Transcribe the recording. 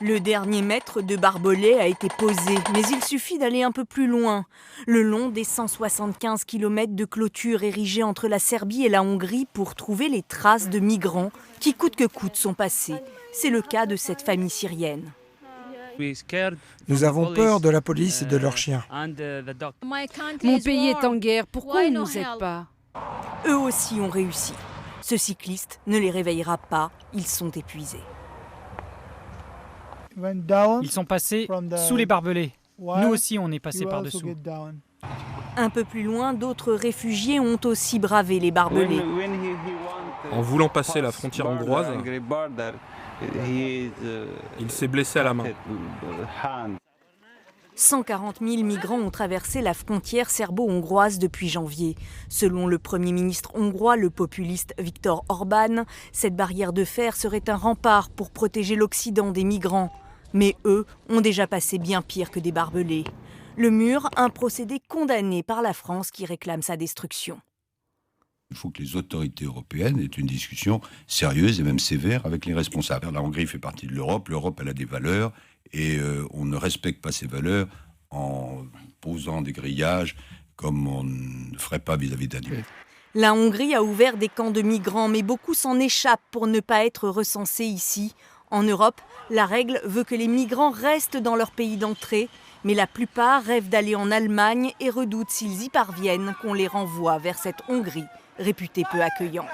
Le dernier mètre de barbelé a été posé, mais il suffit d'aller un peu plus loin. Le long des 175 km de clôture érigée entre la Serbie et la Hongrie pour trouver les traces de migrants qui coûte que coûte sont passés. C'est le cas de cette famille syrienne. Nous avons peur de la police et de leurs chiens. Mon pays est en guerre, pourquoi on ne nous aide pas? Eux aussi ont réussi. Ce cycliste ne les réveillera pas, ils sont épuisés. Ils sont passés sous les barbelés. Nous aussi, on est passé par-dessous. Un peu plus loin, d'autres réfugiés ont aussi bravé les barbelés. En voulant passer la frontière hongroise, il s'est blessé à la main. 140 000 migrants ont traversé la frontière serbo-hongroise depuis janvier. Selon le Premier ministre hongrois, le populiste Viktor Orban, cette barrière de fer serait un rempart pour protéger l'Occident des migrants. Mais eux ont déjà passé bien pire que des barbelés. Le mur, un procédé condamné par la France qui réclame sa destruction. Il faut que les autorités européennes aient une discussion sérieuse et même sévère avec les responsables. La Hongrie fait partie de l'Europe, l'Europe elle a des valeurs et on ne respecte pas ces valeurs en posant des grillages comme on ne ferait pas vis-à-vis d'animaux. La Hongrie a ouvert des camps de migrants, mais beaucoup s'en échappent pour ne pas être recensés ici. En Europe, la règle veut que les migrants restent dans leur pays d'entrée, mais la plupart rêvent d'aller en Allemagne et redoutent, s'ils y parviennent, qu'on les renvoie vers cette Hongrie réputée peu accueillante.